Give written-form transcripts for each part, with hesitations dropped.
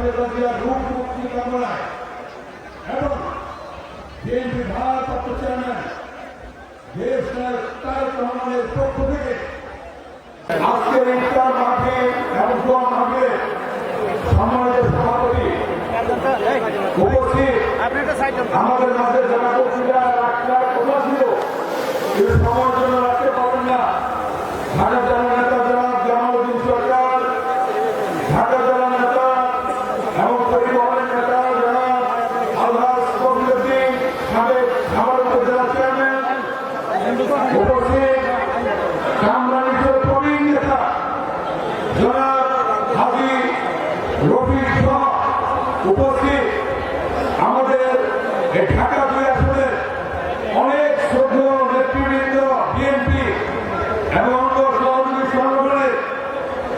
খালেদা জিয়ার রূপ মুক্তি কামনায় এবং বিএনপি ভারপ্রাপ্ত চেয়ারম্যান দেশ নায়ক তারেক রহমানের পক্ষ থেকে আজকের ইফতার মাঠে এবং দোয়া মাঠে সম্মানিত সভাপতি উপস্থিত আমাদের মাঝে যারা বক্তৃতা রাখার কথা ছিল কিন্তু সময়ের জন্য রাখতে পারেন না ঢাকা জেলা নেতা জনাব জামালউদ্দিন সরকার, ঢাকা জেলা নেতা এবং পরিবহনের নেতা জনাব আলহাজ কবিরউদ্দিন, সাবেক ভারপ্রাপ্ত জেলা চেয়ারম্যান উপস্থিত, কামরানীপুর প্রবীণ নেতা জনাব হাজী রফিক সহ উপস্থিত আমাদের এই ঢাকা 2 আসনের অনেক শ্রদ্ধেয় নেতৃবৃন্দ, বিএনপি এবং অঙ্গ সহযোগী সংগঠনের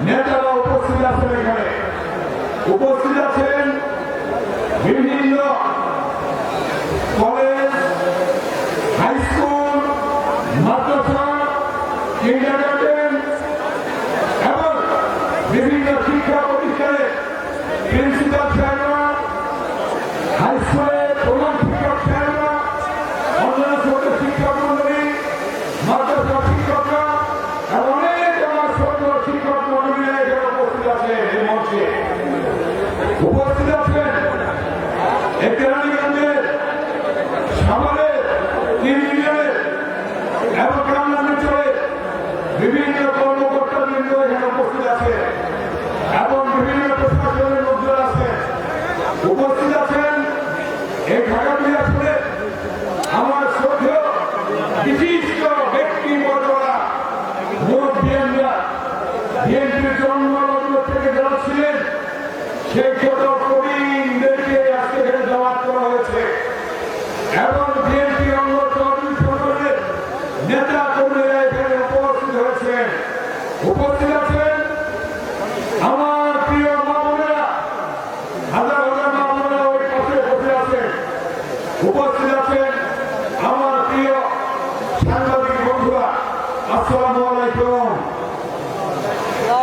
নেতারা উপস্থিত আছেন। এখানে উপস্থিত আছেন বিভিন্ন কলেজ, হাই স্কুল, মাদ্রাসা, কিন্ডারগার্টেন এবং বিভিন্ন শিক্ষা প্রতিষ্ঠানের প্রিন্সিপাল সাহেবরা, হাই স্কুলের প্রধান শিক্ষক সাহেবরা, অন্যান্য ছোট শিক্ষক মন্ডলী, মাদ্রাসা শিক্ষকরা এবং অনেক আমার ছোট শিক্ষক মন্ডলীরা এখানে উপস্থিত আছেন। এই মঞ্চে উপস্থিত আছেন এই কেরানীগঞ্জের সাভারের 3 ইউনিয়নের এবং কামরানীচরের বিভিন্ন কর্মকর্তাবৃন্দ এখানে উপস্থিত আছে এবং বিভিন্ন প্রশাসনের লোকজন আছেন। উপস্থিত আছেন এই ঢাকা 2 আসনে আমার শ্রদ্ধেয় বিশিষ্ট ব্যক্তিবর্গরা, মুরব্বিয়ানরা, বিএনপির জন্মলগ্ন থেকে যারা ছিলেন সেই ছোট প্রবীণদেরকে আজকে এখানে দাওয়াত করা হয়েছে এবং বিএনপি অঙ্গ সহযোগী সংগঠনের নেতা কর্মীরা এখানে উপস্থিত হয়েছেন। উপস্থিত আছেন আমার প্রিয় মা বোনেরা, হাজার হাজার মা বোনেরা ওই পাশে বসে আছেন। উপস্থিত আছেন আমার প্রিয় সাংবাদিক বন্ধুরা, আসসালামু আলাইকুম।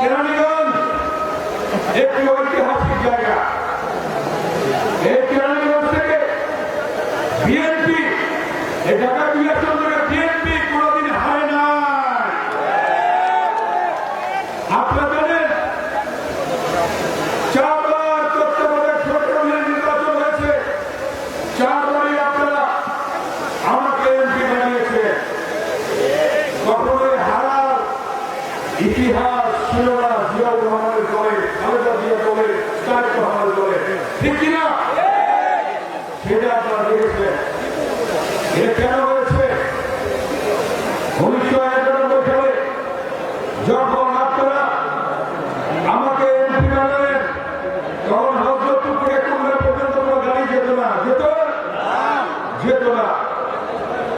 কেরানীগঞ্জ একটি ঐতিহাসিক জায়গা। এই কেরানীগঞ্জ থেকে বিএনপি এই ঢাকা 2 আসন থেকে বিএনপি কোনোদিন হারে নাই। আপনারা জানেন 4 বার তত্ত্বাবধায়ক সরকারের নির্বাচন হয়েছে, 4 বারই আপনারা আমাকে এমপি বানিয়েছে। কখনোই হারার ইতিহাস ছিল না জিয়াউর রহমানের দলে, খালেদা জিয়া দলে, তারেক রহমানের দলে, ঠিক কিনা? সেটা আপনারা দেখেছেন। এটা কেন হয়েছে? 1991 সালে যখন আপনারা আমাকে এমপি বানালেন তখন হযরতপুর থেকে খুলনা পর্যন্ত কোনো গাড়ি যেত না।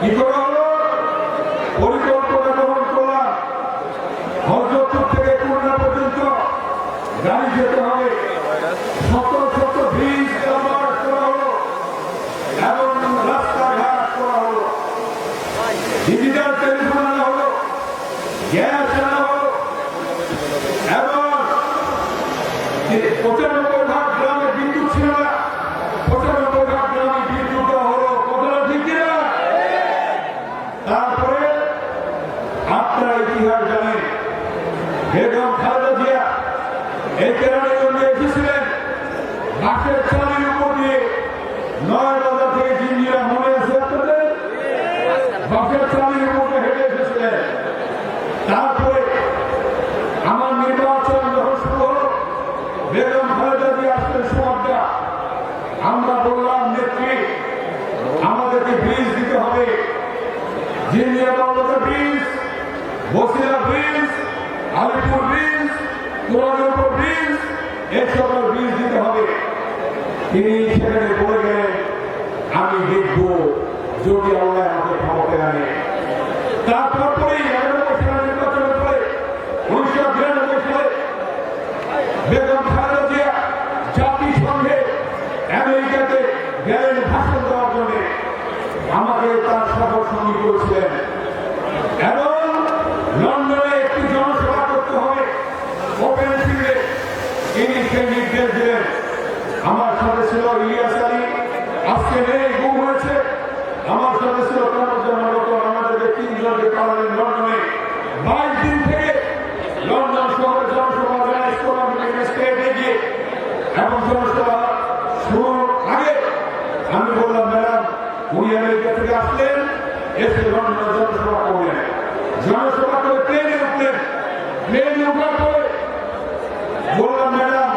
কি করা হলো? পরিকল্পনা গ্রহণ করলাম, হযরতপুর থেকে খুলনা পর্যন্ত গাড়ি যেতে হবে। শত শত ব্রিজ নির্মাণ করা হলো এবং রাস্তাঘাট করা হলো, ডিজিটাল টেলিফোন আনা হলো, গ্যাস আনা হলো এবং 95% গ্রামে বিদ্যুৎ ছিল না, 95% গ্রামে বিদ্যুৎ হলো। কথাটা ঠিক কিনা? তারপরে আপনারা ইতিহাস জানেন, বেগম খালেদা জিয়া এই কেরানীগঞ্জে এসেছিলেন বাসের চালের উপর দিয়ে, 9 বাজার থেকে জিঞ্জিরা, মনে আছে আপনাদের? বাসের চালের উপরে হেঁটে এসেছিলেন। তারপরে আমার নির্বাচন যখন শুরু হলো, বেগম খালেদা জিয়া আসলেন সুমাত্রা। আমরা বললাম, নেত্রী আমাদেরকে ব্রিজ দিতে হবে, Jinjira Bangladesh bridge, Basila bridge, Alipur bridge, Kuala Lumpur bridge, এই সকল ব্রিজ দিতে হবে। তিনি সেখানে বলে গেলেন, আমি দেখব যদি আল্লাহ আমাকে ক্ষমতায় আনে। তারপরেই 91 সালে নির্বাচনের পরে 1992 সালে বেগম খালেদা জিয়া জাতিসংঘে আমেরিকাতে গেলেন ভাষণ দেওয়ার জন্য। আমাকে তার সফর সঙ্গী করেছিলেন এবং লন্ডনে একটি জনসভা করতে হবে ওপেন ফিল্ডে। তিনি সেই নির্দেশ দিলেন আমার সাথে ছিল ইলিয়াস আলী, আজকে নেই, গুম হয়েছে। আমার সাথে ছিল কামরুজ্জামান রতন, আমাদেরকে তিনজনকে পাঠালেন লন্ডনে। 22 দিন থেকে লন্ডন শহরে জনসভা অর্গানাইজ করলাম স্টেটে গিয়ে, এবং জনসভা শুরুর আগে আমি বললাম, ম্যাডাম উনি আমেরিকা থেকে আসলেন, এসে লন্ডনে জনসভা করলেন। জনসভা করে প্লেনে উঠলেন। প্লেনে উঠার পরে বললাম, ম্যাডাম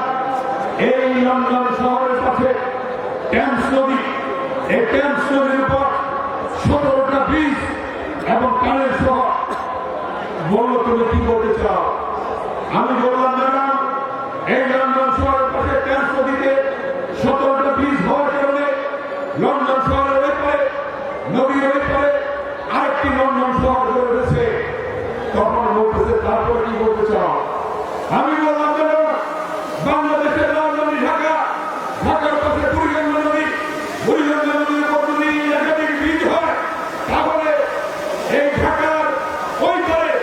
এই লন্ডন শহরের কাছে টেমস নদী, এই টেমস নদীর উপর 17টা ব্রিজ এবং কানের শহর। বললো, তুমি কি বলতে চাও? আমি বললাম, ম্যাডাম এই লন্ডন শহরের পাশে টেমস নদীতে 17টা ব্রিজ হওয়ার কারণে লন্ডন শহরের ব্যাপারে নদীর ব্যাপারে আরেকটি লন্ডন শহর গড়ে উঠেছে। তখন বলতেছে, তারপর কি বলতে চাও? আমি বললাম, বাংলাদেশের রাজধানী ঢাকা, ঢাকার পাশে বুড়িগঙ্গা নদী, বুড়িগঙ্গা নদীর উপর যদি একাধিক ব্রিজ হয়, তাহলে এই ঢাকার ওই পারে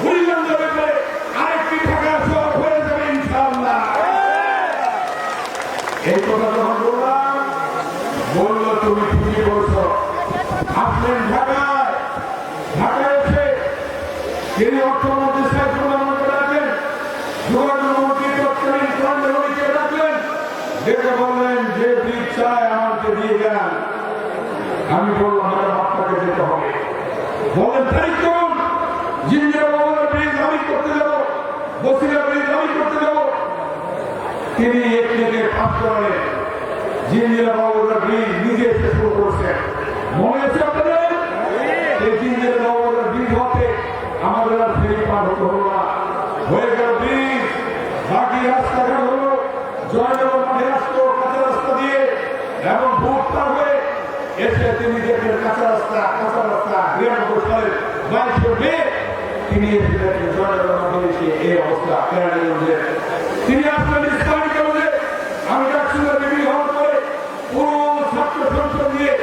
বুড়িগঙ্গা ব্যাপারে আরেকটি ঢাকা শহর হয়ে যাবে ইনশাআল্লাহ। এই কথা যখন বললাম, বললো, তুমি ঠিকই বলছো। আসলেন ঢাকায়, ঢাকায় এসে তিনি অর্থমন্ত্রী সাইফুর রহমানকে ডাকলেন, যোগাযোগ মন্ত্রী তৎকালীন চন্দ্রবাবুকে ডাকলেন, ডেকে বললেন, যে ব্রিজ চায় আমাকে দিয়ে যান। আমি বললাম, ম্যাডাম আপনাকে যেতে হবে। বলেন, তারিখ করুন, জিঞ্জিরা বাবুর ব্রিজ আমি করতে যাবো, বসিরা ব্রিজ আমি করতে যাবো। তিনি এক থেকে 5 করেন, জিঞ্জিরা বাবুর ব্রিজ নিজে এসে শুরু করছেন। মনে আছে আপনাদের? এই জিঞ্জিরা বাবুর ব্রিজ হতে আমাদের আর ফেরি পার হতে হলো না, হয়ে গেল ব্রিজ। বাকি রাস্তাঘাট হলো জয়নগর মাঠে আসতো কাঁচা রাস্তা দিয়ে, এবং ভোট পার হয়ে এসে তিনি দেখলেন কাঁচা রাস্তা 92 সালের 22 মে তিনি এসে দেখলেন জয়নগর মাঠে এসে এই অবস্থা কেরানীগঞ্জের। তিনি আসলেন ইসলামিক কলেজে। আমি ডাকসুলের বিবি হওয়ার পরে পুরো ছাত্র সংসদ নিয়ে,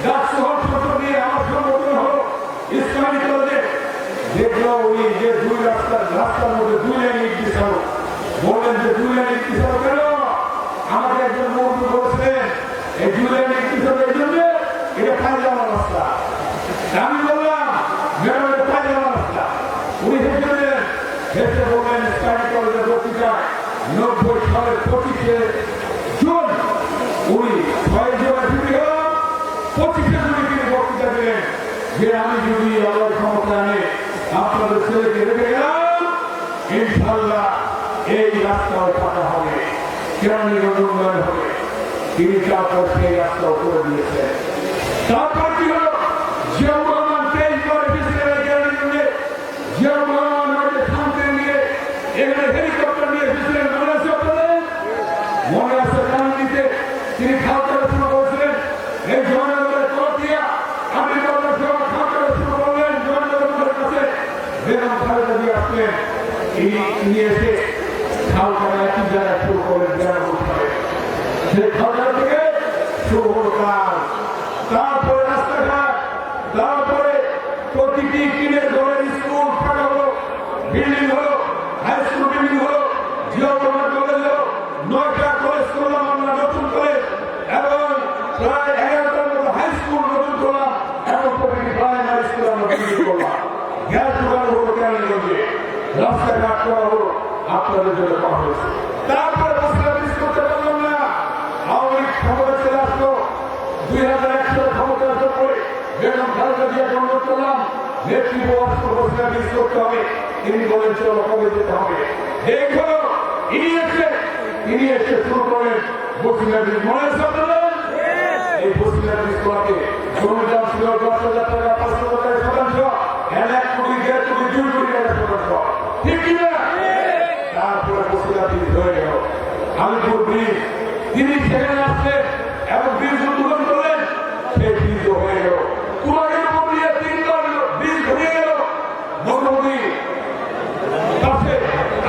ডাকসু হল সংসদ নিয়ে আমার সংগঠন হলো ইসলামিক কলেজে। দেখলো উনি যে রাস্তার মধ্যে 2 লাইন ইট দিছিল। বললেন যে 2 লাইন ইট দিছিল কেন? আমাকে একজন মন্ত্রী বলেছিলেন, এই 2 লাইন ইট দিছিল এই জন্য এটা পায়জামা রাস্তা। আমি বললাম, ম্যাডাম এটা পায়জামা রাস্তা। উনি হেসে বললেন, ইসলামিক কলেজের বক্তৃতায় 90 সালের 25শে জুন উনি 6 জুলাই ছুটি হল, 25শে জুনে তিনি বক্তৃতা দিলেন যে আমি যদি আল্লাহর ক্ষমতা আনে আপনাদের ছেলেকে রেখে গেলাম, ইনশাআল্লাহ এই রাস্তাও পাকা হবে, কেরানীগঞ্জ উন্নয়ন হবে। তিনি তারপর সেই রাস্তাও করে দিয়েছেন। তারপর কি হল? জিয়াউর রহমান 23 বার এসেছিলেন কেরানীগঞ্জে। জিয়াউর রহমান আমাদের শান্তি নিয়ে এখানে হেলিকপ্টার নিয়ে এসেছিলেন, মনে আছে আপনাদের? মনে আছে? কান্দিতে তিনি খাওয়া শুরু করেছিলেন। এই জয়নগরের কলতিয়া আপনি খাওয়া শুরু করলেন জয়নগরের কাছে। বেগম খালেদা জিয়া আসলেন, তিনি এসে খাওয়া একই জায়গায় শুরু করলেন জয়নগর সাহেব। সেই খাওয়া থেকে শুরু হল কাজ। তারপরে রাস্তাঘাট, তারপরে প্রতিটি টিনের ঘরের স্কুল ফাঁকা হলো, বিল্ডিং হলো, হাই স্কুল বিল্ডিং হলো, জিয়াউর রহমান কলেজ হলো, 9টা কলেজ করলাম আমরা নতুন কলেজ, এবং প্রায় 11টার মতো হাই স্কুল নতুন করলাম, এবং প্রতিটি প্রাইমারি স্কুল আমরা বিল্ডিং করলাম। গ্যাস দোকান হলো কেরানীগঞ্জে, রাস্তাঘাট করা হলো, আপনাদের জন্য করা হয়েছে। তারপরে বসিরা ব্রিজ করতে পারলাম না। আওয়ামী লীগ ক্ষমতা চলে আসলো, 2001 সালে ক্ষমতা আসার পরে বেগম খালেদা জিয়াকে অনুরোধ করলাম, নেতৃত্ব বসিরা ব্রিজ করতে হবে। তিনি বলেন, চলো কবে যেতে হবে। দেখো তিনি এসে শুরু করেন বসিরা ব্রিজ। মনে আছে আপনাদের? এই বসিরা ব্রিজ করাতে জমিদার ছিল 10,000 টাকা, 5,000 টাকা শতাংশ, 1 কোটি, 1.5 কোটি, 2 কোটি টাকা শতাংশ, ঠিক কিনা? তারপরে বসিরা ব্রিজ হয়ে গেল, আলিপুর ব্রিজ। তিনি সেখানে আসলেন এবং ব্রিজ উদ্বোধন করলেন, সেই ব্রিজ হয়ে গেল। কুমারের উপর দিয়ে 3বার ব্রিজ হয়ে গেল। মোটামুটি কাছে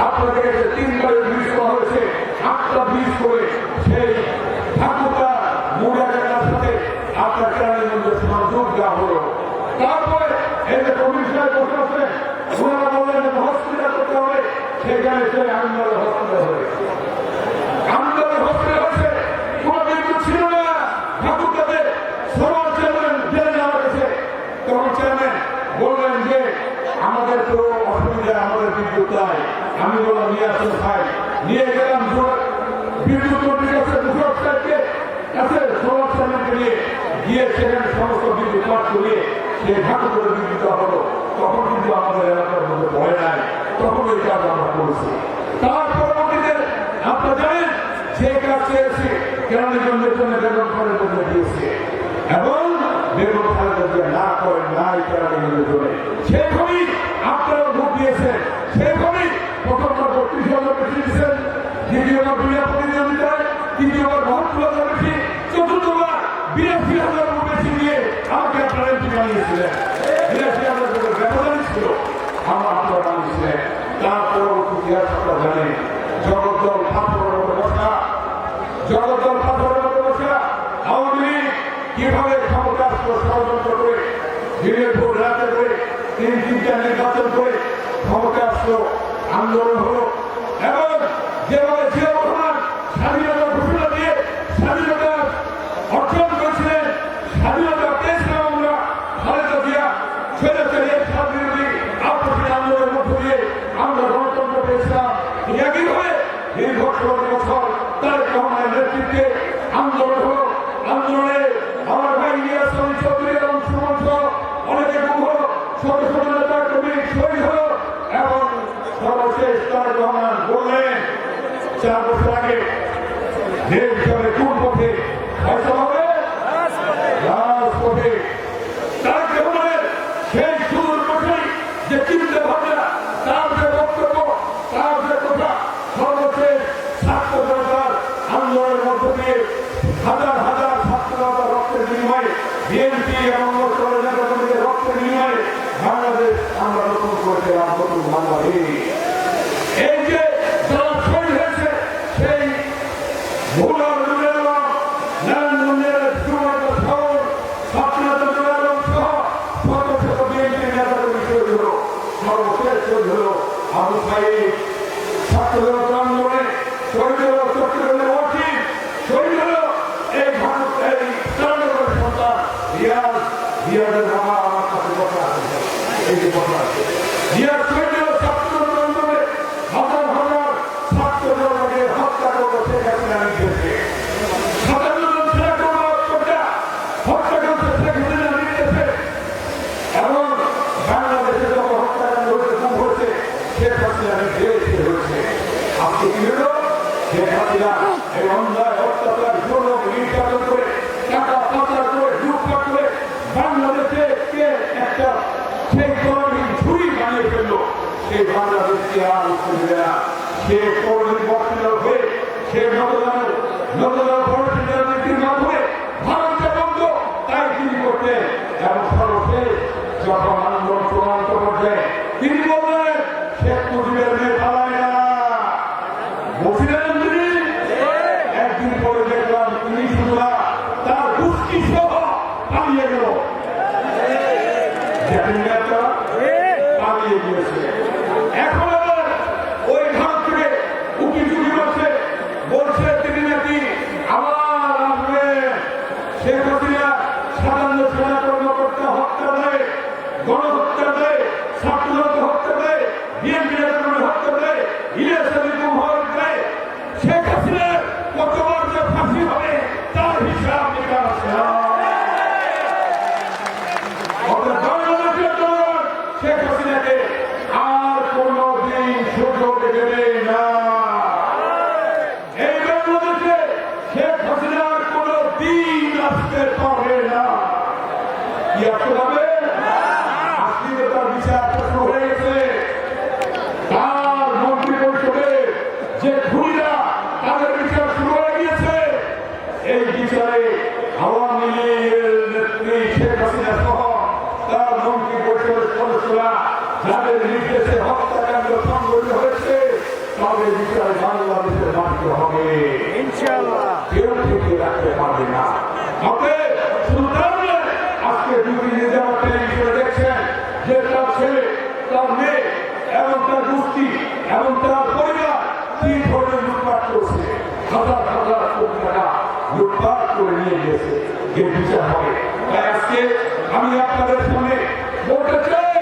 আপনাদের কাছে 3বার ব্রিজ করা হয়েছে, 8টা ব্রিজ করে সেই ঠাকুরটা মুড়াগাড়ার সাথে আপনার কেরানীগঞ্জের সংযোগ দেওয়া হলো। তারপরে এই যে কমিশনার বসে আছে, ওনারা বললেন হসপিটাল করতে হবে, সেখানে সেই আন্দোলন হসপিটাল হবে। আন্দোলন হসপিটাল হচ্ছে গিয়েছিলাম বিদ্যুৎ মন্ত্রীর কাছে মুশারফ সাহেবকে কাছে সোলার সাহেবকে নিয়ে গিয়ে সেখানে সমস্ত বিদ্যুৎ কাট করিয়ে সে ঘাট করে বিদ্যুৎ হলো। তখন কিন্তু আমাদের এলাকার মধ্যে ভয় নাই, তখন ওই কাজ আমরা করেছি। তার পরবর্তীতে আপনারা জানেন যে কাজ চেয়েছি কেরানীগঞ্জের জন্য বেগম খালেদা জিয়া দিয়েছে এবং বেগম খালেদা জিয়া না করেন নাই কেরানীগঞ্জের জন্য। সেখানেই আপনারা ভোট দিয়েছেন, সেখানেই প্রথমবার ৩২,০০০ বেশি দিচ্ছেন, দ্বিতীয়বার বিনা প্রতিদ্বন্দ্বিতায়, তৃতীয়বার ৭২,০০০ বেশি, চতুর্থবার ৮২,০০০ বেশি দিয়ে আমাকে আপনারা এমপি বানিয়েছিলেন। ৮২,০০০ ব্যবধানই ছিল, আমরা আপনারা বানিয়েছিলেন। তার পরবর্তী ইতিহাস আপনারা জানেন, জগদ্দল পাথরের মতো বসা, জগদ্দল পাথরের মতো বসা আওয়ামী লীগ কিভাবে ক্ষমতা আসলো ষড়যন্ত্র করে, দিনের ভোর রাতে করে ৩-৩টা নির্বাচন করে ক্ষমতা আসলো, আন্দোলন হলো এবং যেভাবে জিয়া রহমান স্বাধীনতা ঘোষণা দিয়ে স্বাধীনতা অর্জন করেছিলেন, স্বাধীনতা পেয়েছিলাম আমরা। খালেদা জিয়া স্বৈরাচারী স্বাধীনতা আপসীন আন্দোলনের মধ্য দিয়ে আমরা গণতন্ত্র পেয়েছিলাম। একইভাবে দীর্ঘ ১৬ বছর তারেক রহমানের নেতৃত্বে আন্দোলন হলো, আন্দোলনে আমার ভাই ইলিয়াস আলী চৌধুরী এবং সুমন সহ অনেকে গুম হলো, ছোট ছোট নেতা কর্মী শহীদ হলো এবং সর্বশেষ তারেক রহমান বললেন ৪ বছর আগে দেশ হিসাবে কোন পথে ফয়সালা হবে? রাজপথে। তারেক রহমানের সেই সুদূর পথেই যে চিন্তা ভাবনা, তার যে বক্তব্য, তার যে কথা, সর্বশেষ ছাত্র জনতার আন্দোলনের মধ্য দিয়ে হাজার হাজার ছাত্র জনতার রক্তের বিনিময়ে, বিএনপি এবং নেতাকর্মীদের রক্তের বিনিময়ে বাংলাদেশ আমরা নতুন করেছিলাম, নতুন বাংলাদেশ। এই যে যারা শহীদ হয়েছে সেই ভুলার নারায়ণগঞ্জের সুমাত্রা শহর ছাত্রনেতা সহ শত শত বিএনপি নেতাকর্মী শহীদ হল। সর্বশেষ শহীদ হল আবু সাইদ, ছাত্র জনতা আন্দোলনে শহীদ হল চট্টগ্রামের ওয়াকিল, শহীদ হল এই ভারত এই তারানগরের সন্তান রিয়াজের বাবা আমার কাছে কথা আছে, এই যে কথা আছে রিয়াজ শহীদ হল ছাত্র জনতা আন্দোলনে হাজার হাজার ছাত্র জনতাকে হত্যা করবো শেখ হাসিনা নির্দেশে, ৫৭ জন সেনা কর্মকর্তা হত্যা করছে শেখ হাসিনা নির্দেশে এবং বাংলাদেশে যত হত্যাকাণ্ড হয়েছে, খুব হয়েছে শেখ হাসিনা নির্দেশে হয়েছে। আজকে কি হলো? শেখ হাসিনা এই অন্যায় অত্যাচার জুলুম নির্যাতন করে টাকা পাচার করে লুটপাট করে বাংলাদেশে কে একটা সেই তরুণী ঝুড়ি বানিয়ে ফেললো। সেই বাংলাদেশকে আর উঠবে না। সে তরুণী বক্তৃতা হয়ে সে নবদান পরিস্থিতির নীতির মাধ্যমে ভারতকে বন্ধ তাই তিনি করতেন এবং সর্বশেষ যখন আন্দোলন চূড়ান্ত পর্যায়ে তিনি বললেন শেখ মুজিবের মেয়ে পালায় না, বলছিলেন তিনি। একদিন পরে দেখলাম তিনি শুধু না তার গোষ্ঠী সহ পালিয়ে গেল, পালিয়ে গিয়েছে। এখন আবার ওই ঘাট থেকে উকি চুকি করছে, বলছে তিনি নাকি আবার আসবে। শেখ হাসিনা সাধারণ সেনা কর্মকর্তা হত্যা দেয়, গণহত্যা দেয়, ছাত্রজনতা হত্যা দেয়, বিএনপি নেতাকর্মী হত্যা দেয়, ইলিয়াস আলী গুম হওয়ার দেয়। শেখ হাসিনার কতবার যে ফাঁসি হবে তার হিসাব নিকাশ আছে। বাংলাদেশের জনগণ শেখ হাসিনাকে আর কোনদিন সুযোগ দেবে না। এই বাংলাদেশে শেখ হাসিনার কোন দিন আসতে পারে না। কি আসতে পারবে? আজকে তার বিচার শুরু হয়ে গেছে। তার মন্ত্রী পরিষদে যে খুনিরা তাদের বিচার শুরু হয়ে গিয়েছে। এই বিচারে আওয়ামী লীগের নেত্রী শেখ হাসিনা সহ তার মন্ত্রী পরিষদের সদস্যরা যাদের নির্দেশে হত্যাকাণ্ড সংঘটিত হয়েছে তাদের বিচারে বাংলাদেশের মানতে হবে, ইনশাআল্লাহ। কেউ থেকে রাখতে পারবে না। শুধু তাহলে আজকে দুটি নিজাম টেলিভিশনে দেখছেন যে তার ছেলে, তার মেয়ে এবং তার গোষ্ঠী এবং তার পরিবার কি ধরনের লুটপাট করছে, হাজার হাজার কোটি টাকা লুটপাট করে নিয়ে গেছে। এর বিচার হবে। তাই আজকে আমি আপনাদের সামনে বলতে চাই,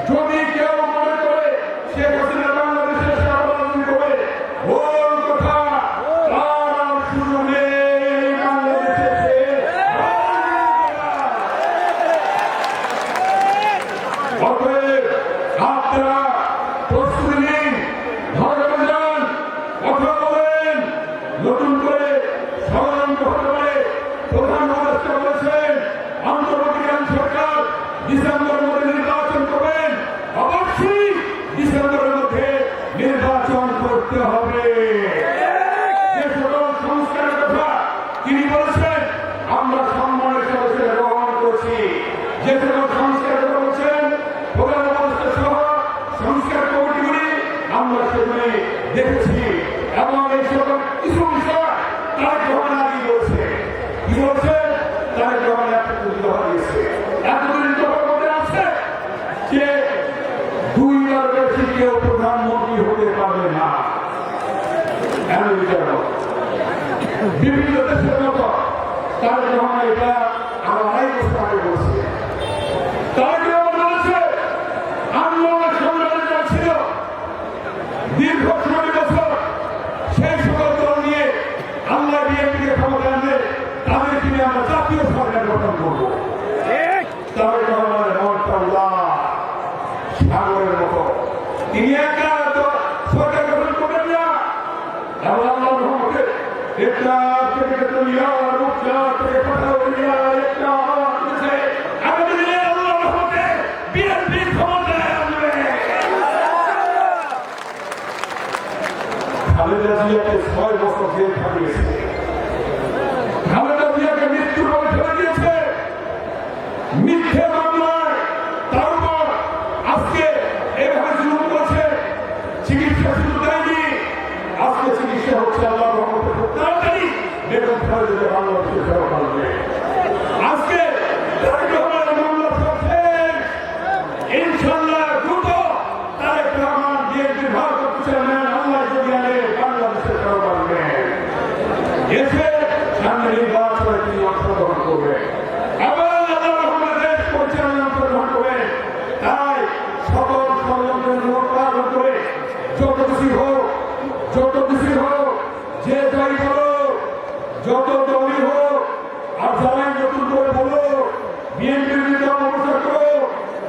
যদি কেউ মনে করে শেখ হাসিনা বাংলাদেশের সার্বভৌমত্ব করে ভুল কথা আমেরিকার মতো বিভিন্ন দেশের মতো তারেক রহমান এটা আমরা 2.5 বছর আগে বলছি। তারেক রহমান বলেছে আন্দোলনের সংগ্রামে ছিল দীর্ঘ 16 বছর, সেই সকল দল নিয়ে আল্লাহ বিএনপিকে ক্ষমতা আনলে তাদের কিনে আমরা জাতীয় সরকার গঠন করবো। তারেক রহমানের মনটা উদার সাগরের মতো, তিনি একা সরকার গঠন করবেন না। এবং আল্লাহর রহমতে একটা থেকে দুনিয়া রূপটা থেকে পাঠাও দুনিয়া একটা আওয়াজ দিয়েছে আগামী দিনে আল্লাহর রহমতে বিএনপি ক্ষমতায় আনবে। খালেদা জিয়াকে 6 বছর জেল খাটিয়েছে, খালেদা জিয়াকে মৃত্যুর ভাবে ফেলে দিয়েছে মিথ্যে মামলায়। তার উপর আজকে এভাবে জুলুম করছে, চিকিৎসা শুধু দেয়নি, আজকে চিকিৎসা হচ্ছে আল্লাহর রহমতে খুব তাড়াতাড়ি বেগম খালেদা বাংলাদেশে ফেরত আসবে। আজকে তারেক রহমানের মামলা চলছে, ইনশাআল্লাহ দ্রুত তারেক রহমান বিএনপির ভারপ্রাপ্ত চেয়ারম্যান আল্লাহ যদি আনে বাংলাদেশে ফেরত আসবে, এসে সামনে নির্বাচনে তিনি অংশগ্রহণ করবেন এবং আল্লাহর রহমানের দেশ পরিচালনায় অংশগ্রহণ করবেন। তাই সকল ষড়যন্ত্রের মোকাবিলা করে যত কিছু হোক যে দলই বলো, যত দলই হোক, আর যারাই নতুন করে বলো বিএনপির বিরুদ্ধে অপপ্রচার করো,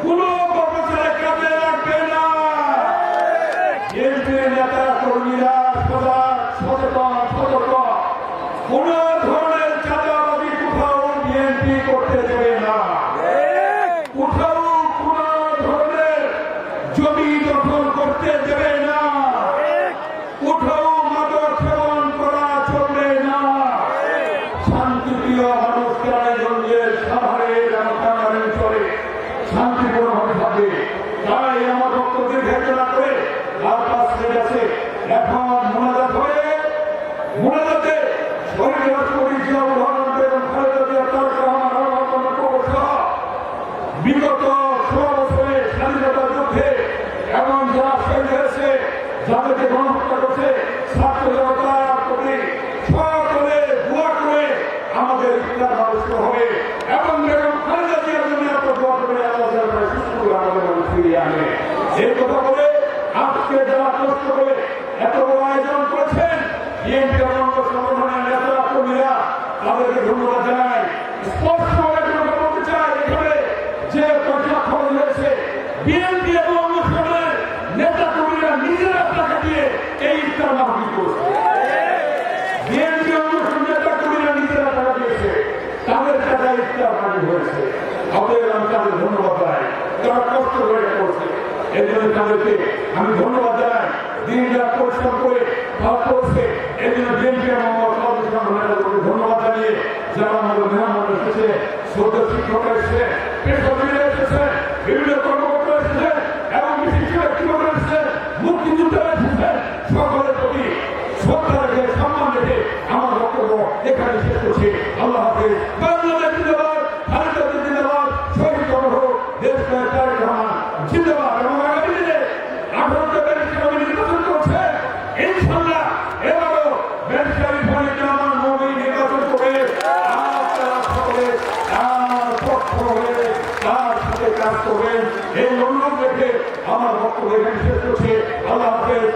কোন অপপ্রচারে কাজে লাগবে না। বিএনপির নেতা কর্মীরা সচেতন সতর্ক, কোন ধরনের চাঁদাবাজি কোথাও বিএনপি করতে দেবে না, কোথাও কোন ধরনের জমি দখল করতে দেবে না, কোথাও মাদক সেবন করা চলবে না। শান্তিপ্রিয় মানুষ কেরানীগঞ্জের শহরের অঞ্চলে শান্তিপূর্ণভাবে থাকবে। তাই আমার বক্তব্য ঘেরা করে আর 5 মিনিট আছে, এখন মোনাজাত হবে। মোনাজাতে শহীদ রাষ্ট্রপতি জিয়াউর রহমান বেগম খালেদা জিয়া তারেক রহমান বিগত 16 বছরের স্বাধীনতা যুদ্ধে এবং যারা শহীদ হয়েছে, যাদেরকে গণহত্যা করছে, ছাত্র জনতার প্রতি সকলে দোয়া করে আমাদের ইফতার ব্যবস্থা হবে এবং বেগম খালেদা জিয়ার জন্য আপনার দোয়া করে আল্লাহ তাআলা সুস্থ করে আমাদের মনে ফিরিয়ে আনে। এই কথা বলে আজকে যারা কষ্ট করে এত বড় আয়োজন করেছেন বিএনপি এবং সংগঠনের নেতারা কর্মীরা, তাদেরকে ধন্যবাদ জানাই। স্পষ্টভাবে বলতে চাই, এখানে যে পয়সা খরচ হয়েছে বিএনপি এবং সংগঠনের নেতা কর্মীরা নিজেরা টাকা দিয়ে এই ইফতার মাহফিল করছে। বিএনপি এবং নেতা কর্মীরা নিজেরা টাকা দিয়েছে, তাদের টাকা ইফতার মাহফিল হয়েছে। অতএব আমি তাদের ধন্যবাদ জানাই, তারা কষ্ট করে করছে, এর জন্য তাদেরকে আমি ধন্যবাদ জানাই। দিন যারা পরিশ্রম করে তারা করছে, এর জন্য বিএনপি এবং ধন্যবাদ জানিয়ে যারা আমাদের মেহমান এসেছে, শ্রদ্ধা শিক্ষকরা এসেছে, পেশাজীবীরা এসেছে, বিভিন্ন কর্মকর্তা এসেছে এবং বিশিষ্ট ব্যক্তিবর্গ এসেছে, মুক্তিযোদ্ধারা এসেছে, সকলের প্রতি শ্রদ্ধা রেখে সম্মান রেখে আমার বক্তব্য এখানে শেষ করছি। আল্লাহ হাফেজ। বাংলাদেশ জিন্দাবাদ, খালেদা জিয়া জিন্দাবাদ, শহীদ জনহ দেশ তারেক রহমান জিন্দাবাদ। এবং আগামী দিনে 18টা ব্যারিস্টার আমি নির্বাচন করছে, ইনশাআল্লাহ এবারও ব্যারিস্টার ইরফানুল জামান মমি নির্বাচন করে আপনারা সকলে তার পক্ষ হয়ে তার সাথে কাজ করবেন। এই অনুরোধ রেখে আমার বক্তব্য এখানে শেষ করছি। আল্লাহ হাফেজ।